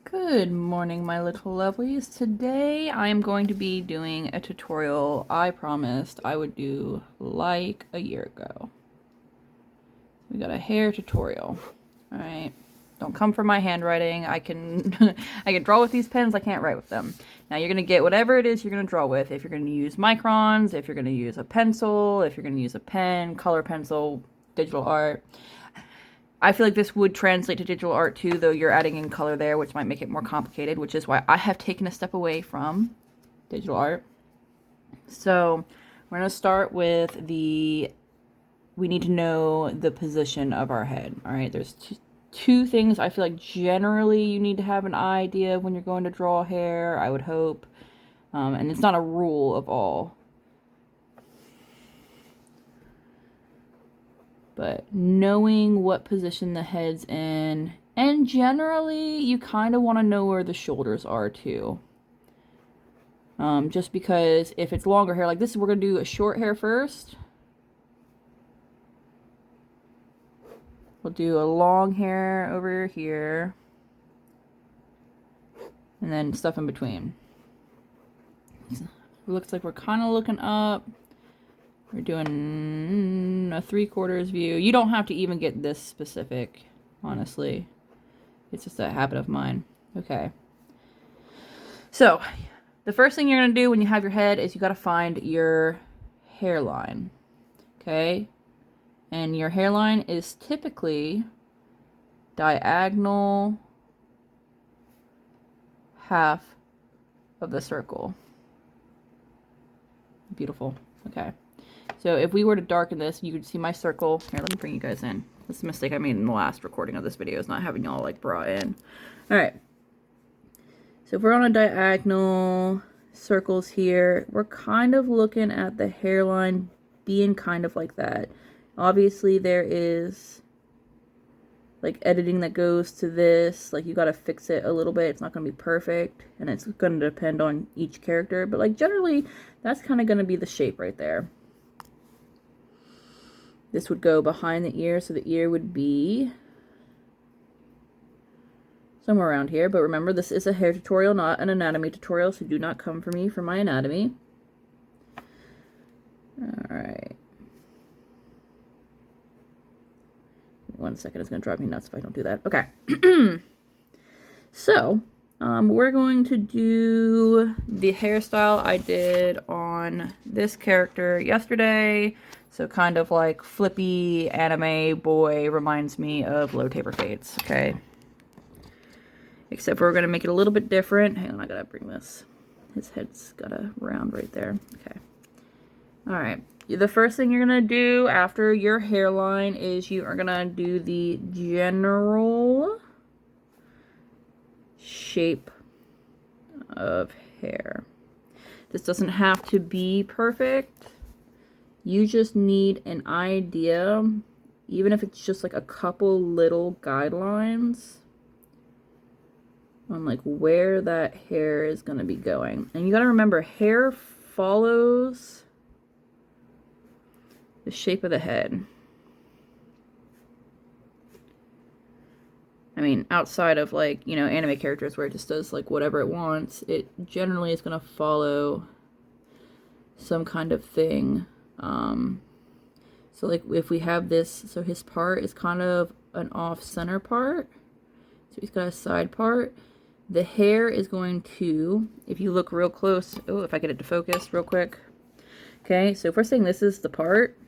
Good morning, my little lovelies. Today I am going to be doing a tutorial I promised I would do like a year ago. We got a hair tutorial. Alright. Don't come for my handwriting. I can I can draw with these pens, I can't write with them. Now you're gonna get whatever it is you're gonna draw with. If you're gonna use microns, if you're gonna use a pencil, if you're gonna use a pen, color pencil, digital art. I feel like this would translate to digital art too, though you're adding in color there, which might make it more complicated, which is why I have taken a step away from digital art. So we're going to start with we need to know the position of our head. All right, there's two things I feel like generally you need to have an idea when you're going to draw hair, I would hope. And it's not a rule of all. But knowing what position the head's in, and generally you kind of want to know where the shoulders are too. Just because if it's longer hair like this, we're going to do a short hair first. We'll do a long hair over here. And then stuff in between. It looks like we're kind of looking up. We're doing a 3/4 view. You don't have to even get this specific, honestly. It's just a habit of mine. Okay. So, the first thing you're going to do when you have your head is you got to find your hairline. Okay? And your hairline is typically diagonal half of the circle. Beautiful. Okay. So if we were to darken this, you could see my circle. Here, let me bring you guys in. This is a mistake I made in the last recording of this video, is not having y'all like brought in. Alright. So if we're on a diagonal, circles here, we're kind of looking at the hairline being kind of like that. Obviously there is like editing that goes to this. Like you gotta fix it a little bit. It's not gonna be perfect. And it's gonna depend on each character. But like generally, that's kind of gonna be the shape right there. This would go behind the ear, so the ear would be somewhere around here. But remember, this is a hair tutorial, not an anatomy tutorial, so do not come for me for my anatomy. Alright. 1 second, it's going to drive me nuts if I don't do that. Okay. So, we're going to do the hairstyle I did on this character yesterday. So kind of like flippy anime boy, reminds me of Low Taper Fates, okay? Except we're going to make it a little bit different. Hang on, I gotta bring this. His head's got a round right there. Okay. Alright. The first thing you're going to do after your hairline is you are going to do the general shape of hair. This doesn't have to be perfect. You just need an idea, even if it's just like a couple little guidelines on like where that hair is going to be going. And you got to remember, hair follows the shape of the head. I mean, outside of like, you know, anime characters where it just does like whatever it wants, it generally is going to follow some kind of thing. So like if we have this, so his part is kind of an off-center part. So he's got a side part. The hair is going to, if you look real close, oh, if I get it to focus real quick. Okay, so if we're saying this is the part,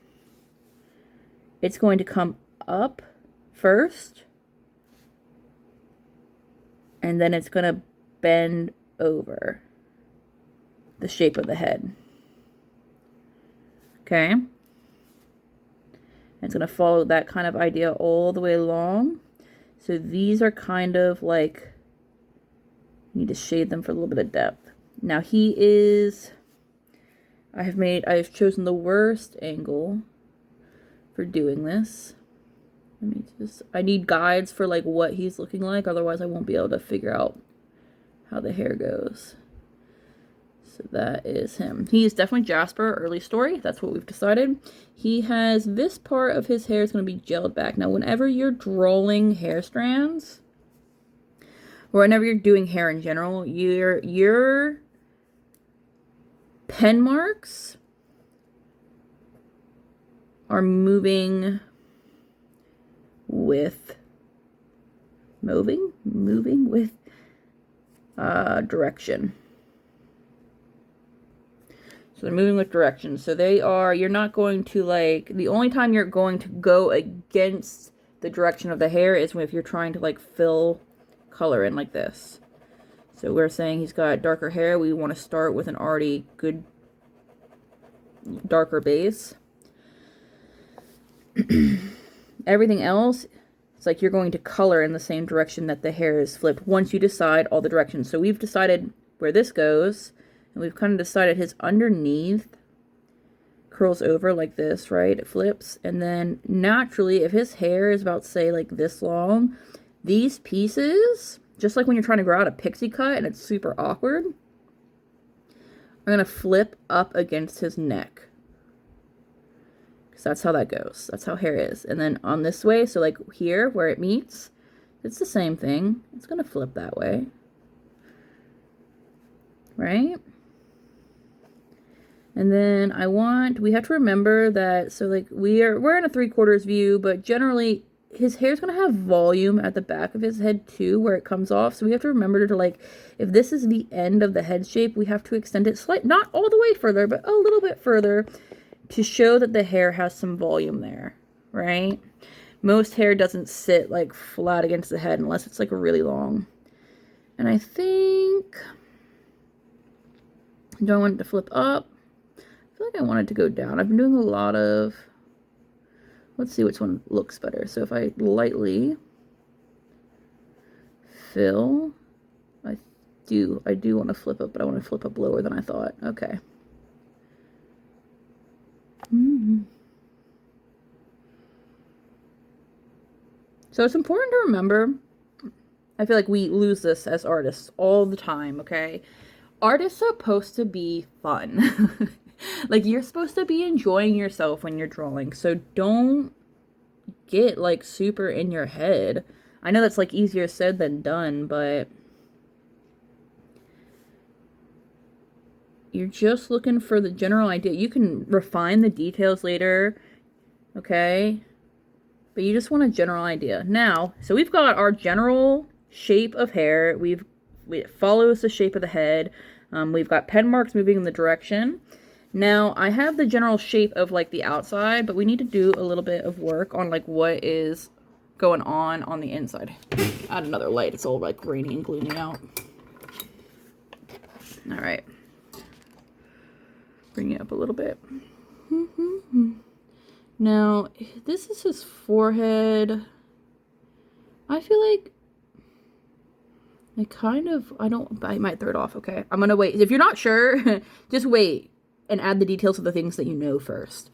it's going to come up first. And then it's going to bend over the shape of the head. Okay? And it's going to follow that kind of idea all the way along. So these are kind of like, you need to shade them for a little bit of depth. Now he is, I've chosen the worst angle for doing this. I need guides for like what he's looking like, otherwise I won't be able to figure out how the hair goes. So that is him. He is definitely Jasper, early story. That's what we've decided. He has this part of his hair is going to be gelled back. Now, whenever you're drawing hair strands, or whenever you're doing hair in general, your pen marks are moving with direction. So they're moving with direction. So you're not going to like, the only time you're going to go against the direction of the hair is if you're trying to like fill color in like this. So we're saying he's got darker hair. We want to start with an already good darker base. Everything else, it's like you're going to color in the same direction that the hair is flipped once you decide all the directions. So we've decided where this goes, and we've kind of decided his underneath curls over like this, right? It flips. And then naturally, if his hair is about, say, like this long, these pieces, just like when you're trying to grow out a pixie cut and it's super awkward, are going to flip up against his neck. Because that's how that goes. That's how hair is. And then on this way, so like here where it meets, it's the same thing. It's going to flip that way. Right? And then we have to remember that, so like we're in a 3/4 view, but generally his hair's going to have volume at the back of his head too, where it comes off. So we have to remember to like, if this is the end of the head shape, we have to extend it not all the way further, but a little bit further to show that the hair has some volume there, right? Most hair doesn't sit like flat against the head unless it's like really long. And I think, do I want it to flip up? I feel like I want it to go down. I've been doing a lot of, let's see which one looks better. So if I lightly fill, I do want to flip up, but I want to flip up lower than I thought. Okay. So it's important to remember, I feel like we lose this as artists all the time, okay? Art is supposed to be fun. Like, you're supposed to be enjoying yourself when you're drawing, so don't get like super in your head. I know that's like easier said than done, but you're just looking for the general idea. You can refine the details later, okay? But you just want a general idea. Now, so we've got our general shape of hair. It follows the shape of the head. We've got pen marks moving in the direction. Now, I have the general shape of like the outside, but we need to do a little bit of work on like what is going on the inside. Add another light. It's all like rainy and gloomy out. All right. Bring it up a little bit. Now, this is his forehead. I feel like I might throw it off, okay? I'm gonna wait. If you're not sure, just wait and add the details of the things that you know first.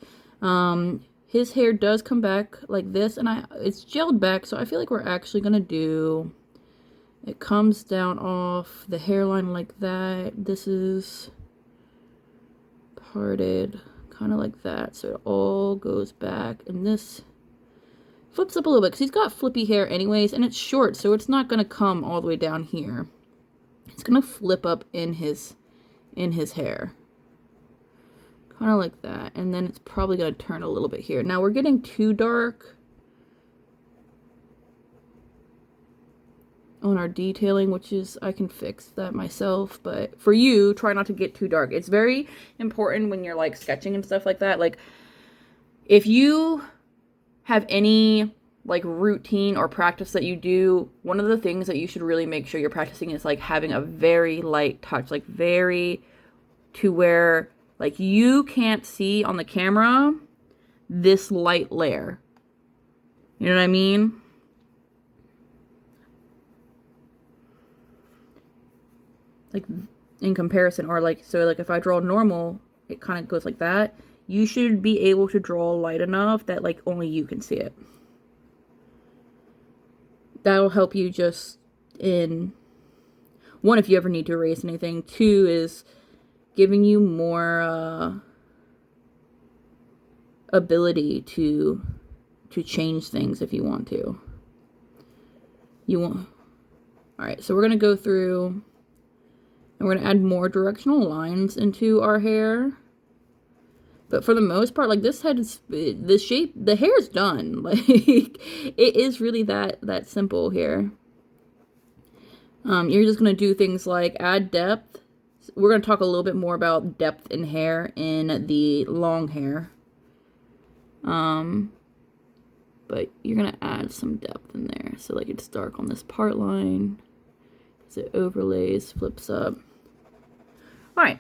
His hair does come back like this, and it's gelled back, so I feel like we're actually gonna do, it comes down off the hairline like that. This is parted kind of like that, so it all goes back, and this flips up a little bit because he's got flippy hair anyways, and it's short, so it's not gonna come all the way down here. It's gonna flip up in his hair, kind of like that, and then it's probably gonna turn a little bit here. Now we're getting too dark on our detailing, which is, I can fix that myself, but for you, try not to get too dark. It's very important when you're like sketching and stuff like that. Like, if you have any like routine or practice that you do, one of the things that you should really make sure you're practicing is like having a very light touch, like very to where like you can't see on the camera this light layer. You know what I mean? Like in comparison, or like, so like if I draw normal, it kind of goes like that. You should be able to draw light enough that like only you can see it. That'll help you just in, one, if you ever need to erase anything. Two is giving you more ability to change things if you want to. All right, so we're going to go through and we're going to add more directional lines into our hair. But for the most part, like this head is, the shape, the hair is done. Like it is really that simple here. You're just going to do things like add depth. We're going to talk a little bit more about depth in hair in the long hair. But you're going to add some depth in there. So like it's dark on this part line. As it overlays, flips up. All right.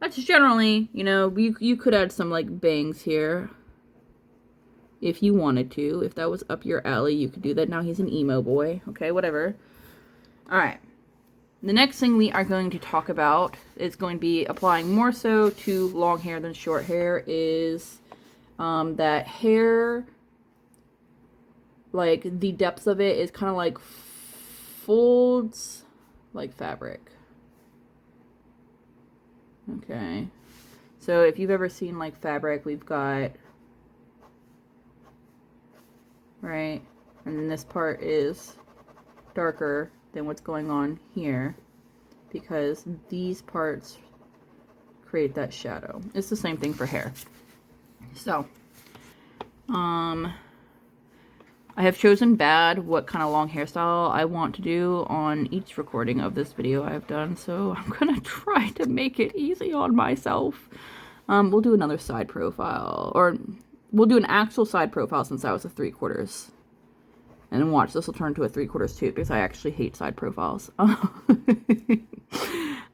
That's generally, you know, you could add some like bangs here. If you wanted to. If that was up your alley, you could do that. Now he's an emo boy. Okay, whatever. All right. The next thing we are going to talk about is going to be applying more so to long hair than short hair is that hair, like the depth of it is kind of like folds like fabric. Okay. So if you've ever seen like fabric, we've got, right? And then this part is darker than what's going on here because these parts create that shadow. It's the same thing for hair. So, I have chosen bad what kind of long hairstyle I want to do on each recording of this video I've done, so I'm gonna try to make it easy on myself. We'll do another side profile, or we'll do an actual side profile since that was a 3/4. And then watch, this will turn to a 3/4 too, because I actually hate side profiles.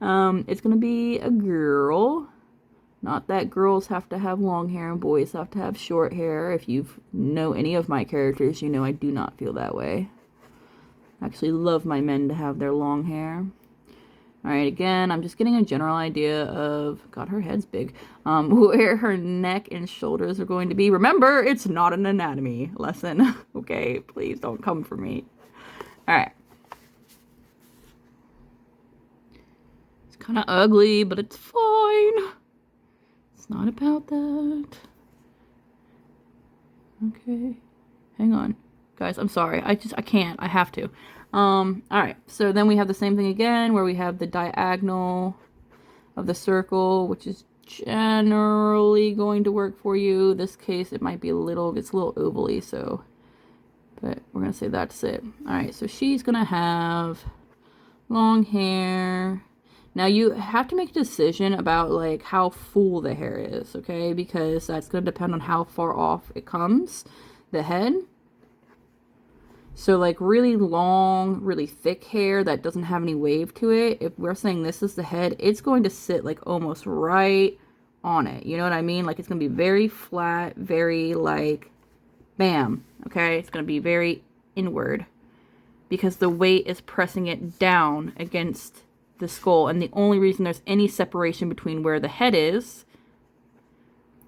It's gonna be a girl. Not that girls have to have long hair and boys have to have short hair. If you know any of my characters, you know I do not feel that way. I actually love my men to have their long hair. Alright, again, I'm just getting a general idea of, God, her head's big, where her neck and shoulders are going to be. Remember, it's not an anatomy lesson. Okay, please don't come for me. Alright. It's kind of ugly, but it's fine. It's not about that. Okay. Hang on. Guys, I'm sorry. I can't. I have to. Alright, so then we have the same thing again, where we have the diagonal of the circle, which is generally going to work for you. This case, it might be it's a little ovally, so, but we're going to say that's it. Alright, so she's going to have long hair. Now, you have to make a decision about, like, how full the hair is, okay? Because that's going to depend on how far off it comes, the head. So like really long, really thick hair that doesn't have any wave to it, if we're saying this is the head, it's going to sit like almost right on it. You know what I mean? Like it's going to be very flat, very like, bam, okay? It's going to be very inward because the weight is pressing it down against the skull. And the only reason there's any separation between where the head is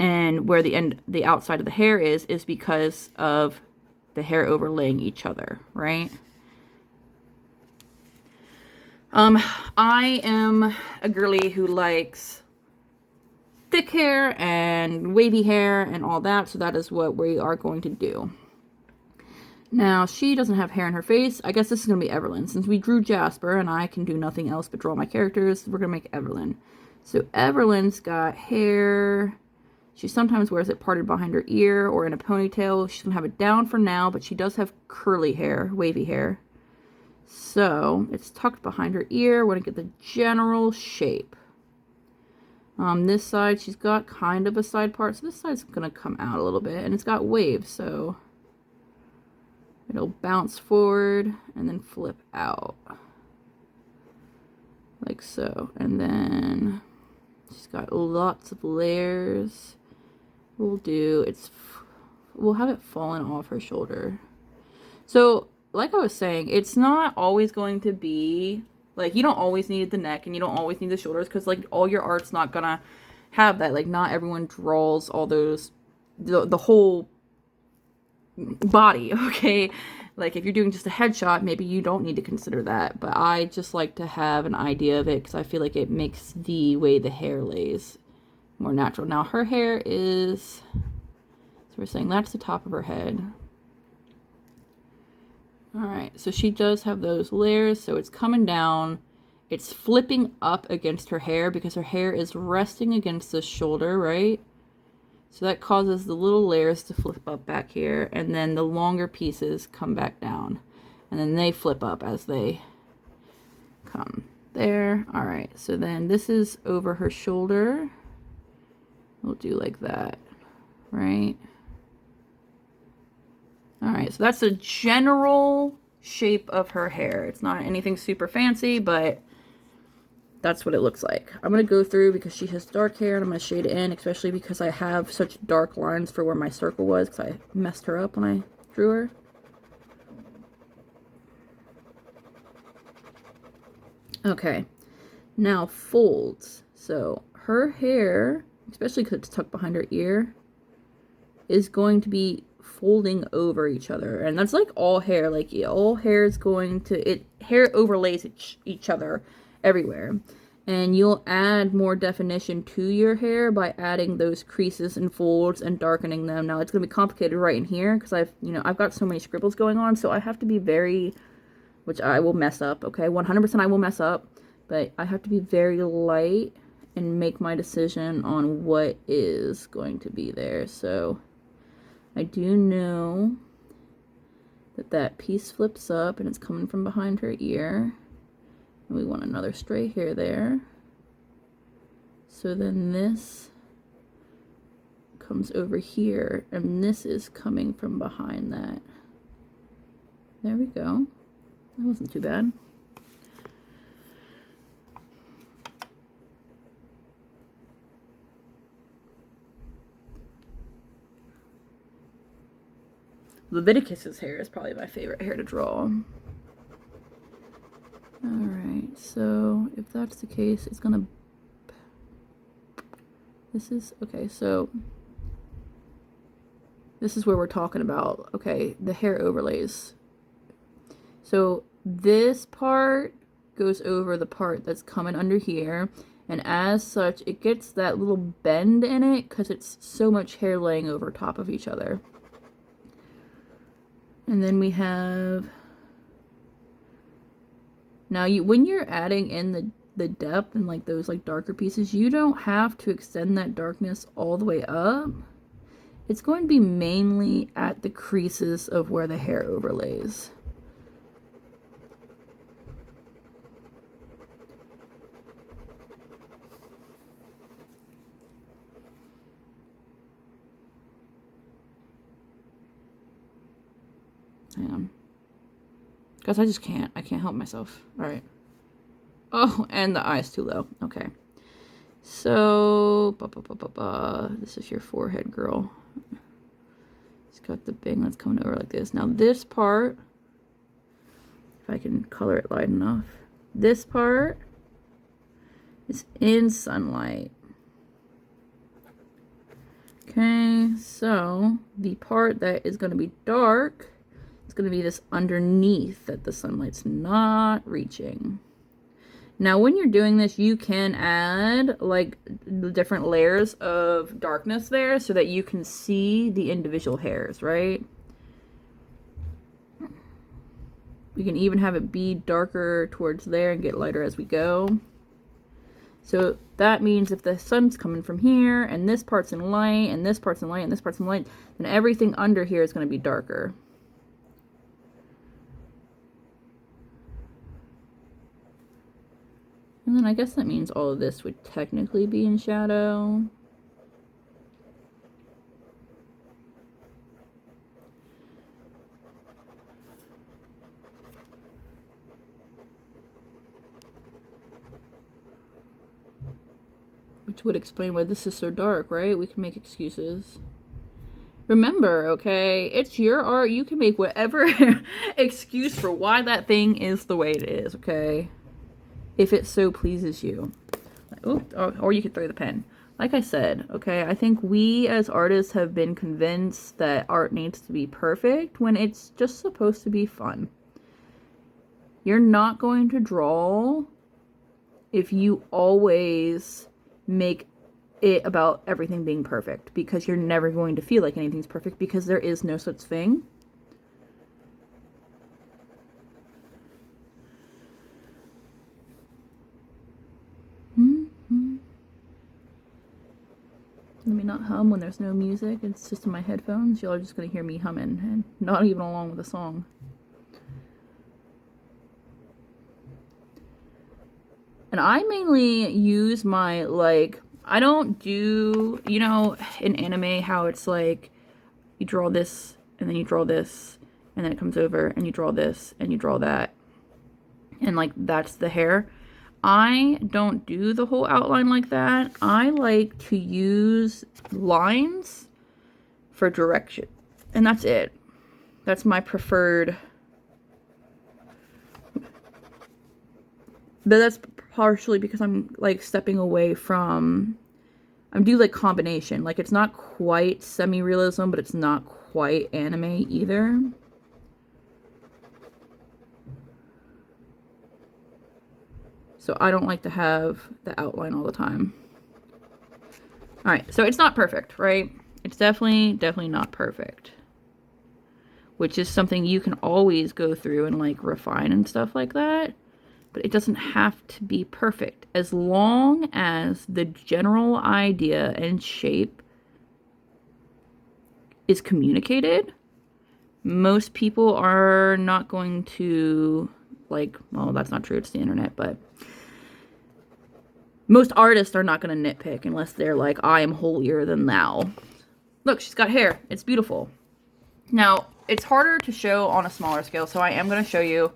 and where the outside of the hair is because of the hair overlaying each other, right? I am a girly who likes thick hair and wavy hair and all that, so that is what we are going to do. Now, she doesn't have hair in her face. I guess this is going to be Everlyn. Since we drew Jasper and I can do nothing else but draw my characters, we're going to make Everlyn. So Everlyn's got hair. She sometimes wears it parted behind her ear or in a ponytail. She's going to have it down for now, but she does have curly hair, wavy hair. So it's tucked behind her ear. We're going to get the general shape. This side, she's got kind of a side part. So this side's going to come out a little bit. And it's got waves, so it'll bounce forward and then flip out. Like so. And then she's got lots of layers. We'll have it falling off her shoulder. So, like I was saying, it's not always going to be, like, you don't always need the neck and you don't always need the shoulders because, like, all your art's not gonna have that. Like, not everyone draws all those, the whole body, okay? Like, if you're doing just a headshot, maybe you don't need to consider that. But I just like to have an idea of it because I feel like it makes the way the hair lays more natural. Now her hair is, so we're saying that's the top of her head. Alright, so she does have those layers, so it's coming down. It's flipping up against her hair because her hair is resting against the shoulder, right? So that causes the little layers to flip up back here, and then the longer pieces come back down. And then they flip up as they come there. Alright, so then this is over her shoulder. We'll do like that, right? Alright, so that's the general shape of her hair. It's not anything super fancy, but that's what it looks like. I'm going to go through because she has dark hair and I'm going to shade it in, especially because I have such dark lines for where my circle was because I messed her up when I drew her. Okay, now folds. So her hair, especially because it's tucked behind her ear, is going to be folding over each other, and that's like all hair. Like all hair is going to hair overlays each other everywhere, and you'll add more definition to your hair by adding those creases and folds and darkening them. Now it's going to be complicated right in here because I've got so many scribbles going on, so I have to be very, which I will mess up, okay, 100% I will mess up, but I have to be very light and make my decision on what is going to be there. So I do know that that piece flips up and it's coming from behind her ear. And we want another stray hair there. So then this comes over here and this is coming from behind that. There we go. That wasn't too bad. Leviticus's hair is probably my favorite hair to draw. Alright, so if that's the case, it's gonna... This is... Okay, so... This is where we're talking about, okay, the hair overlays. So this part goes over the part that's coming under here, and as such, it gets that little bend in it because it's so much hair laying over top of each other. And then we have... Now, when you're adding in the depth and like those like darker pieces, you don't have to extend that darkness all the way up. It's going to be mainly at the creases of where the hair overlays. Hang on. Because I just can't. I can't help myself. Alright. Oh, and the eye's too low. Okay. So, this is your forehead, girl. It's got the bang that's coming over like this. Now this part, if I can color it light enough, this part is in sunlight. Okay, so the part that is going to be dark, it's going to be this underneath that the sunlight's not reaching. Now, when you're doing this, you can add like the different layers of darkness there so that you can see the individual hairs, right? We can even have it be darker towards there and get lighter as we go. So that means if the sun's coming from here and this part's in light and this part's in light and this part's in light, then everything under here is going to be darker. And then I guess that means all of this would technically be in shadow. Which would explain why this is so dark, right? We can make excuses. Remember, okay, it's your art. You can make whatever excuse for why that thing is the way it is, okay? If it so pleases you. Or you could throw the pen. Like I said, okay, I think we as artists have been convinced that art needs to be perfect when it's just supposed to be fun. You're not going to draw if you always make it about everything being perfect, because you're never going to feel like anything's perfect because there is no such thing. Let me not hum when there's no music. It's just in my headphones. Y'all are just gonna hear me humming and not even along with the song. And I mainly use my, like, I don't do, you know, in anime how it's like you draw this and then you draw this and then it comes over and you draw this and you draw that. And like that's the hair. I don't do the whole outline like that. I like to use lines for direction. And that's it. That's my preferred. But that's partially because I'm like stepping away from, I do like combination. Like it's not quite semi-realism, but it's not quite anime either. So I don't like to have the outline all the time. All right, so it's not perfect, right? It's definitely not perfect. Which is something you can always go through and like refine and stuff like that. But it doesn't have to be perfect. As long as the general idea and shape is communicated, most people are not going to, like, well, that's not true, it's the internet, but most artists are not going to nitpick unless they're like, I am holier than thou. Look, she's got hair. It's beautiful. Now, it's harder to show on a smaller scale, so I am going to show you.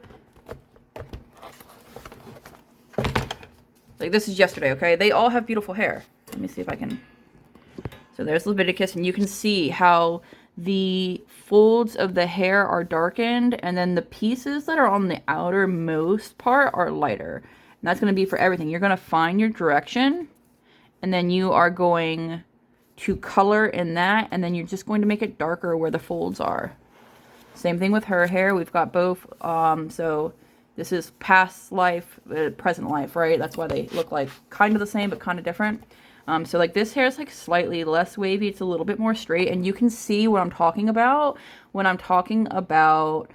Like, this is yesterday, okay? They all have beautiful hair. Let me see if I can. So there's Leviticus, and you can see how the folds of the hair are darkened, and then the pieces that are on the outermost part are lighter. And that's going to be for everything. You're going to find your direction, and then you are going to color in that, and then you're just going to make it darker where the folds are. Same thing with her hair. We've got both. So this is past life, present life, right? That's why they look like kind of the same, but kind of different. So like this hair is like slightly less wavy. It's a little bit more straight, and you can see what I'm talking about when I'm talking about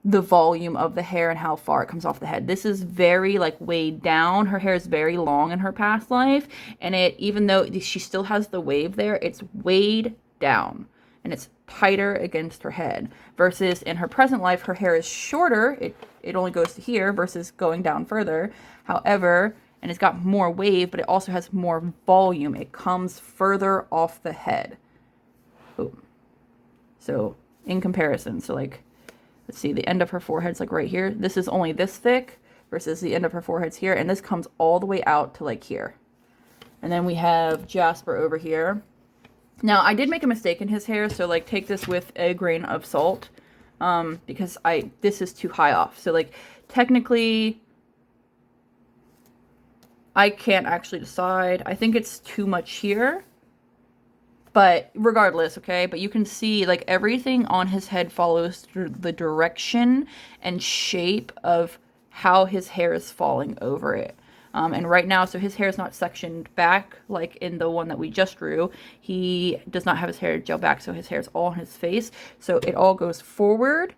the volume of the hair and how far it comes off the head. This is very like weighed down. Her hair is very long in her past life, and it, even though she still has the wave there, it's weighed down and it's tighter against her head, versus in her present life her hair is shorter. It only goes to here versus going down further. However, and it's got more wave, but it also has more volume. It comes further off the head. Ooh. So in comparison, so like, let's see, the end of her forehead's like right here. This is only this thick versus the end of her forehead's here. And this comes all the way out to like here. And then we have Jasper over here. Now, I did make a mistake in his hair, so like take this with a grain of salt, because this is too high off. So like technically, I can't actually decide. I think it's too much here. But regardless, okay? But you can see, like, everything on his head follows the direction and shape of how his hair is falling over it. And right now, so his hair is not sectioned back like in the one that we just drew. He does not have his hair gel back, so his hair is all on his face. So it all goes forward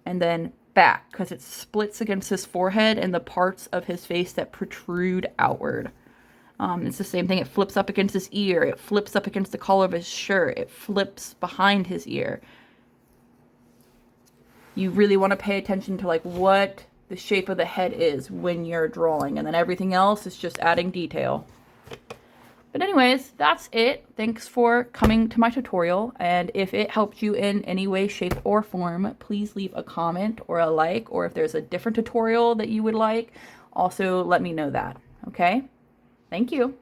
and then back, because it splits against his forehead and the parts of his face that protrude outward. It's the same thing. It flips up against his ear. It flips up against the collar of his shirt. It flips behind his ear. You really want to pay attention to like what the shape of the head is when you're drawing, and then everything else is just adding detail. But anyways, that's it. Thanks for coming to my tutorial, and if it helped you in any way, shape, or form, please leave a comment or a like, or if there's a different tutorial that you would like, also let me know that, okay? Thank you.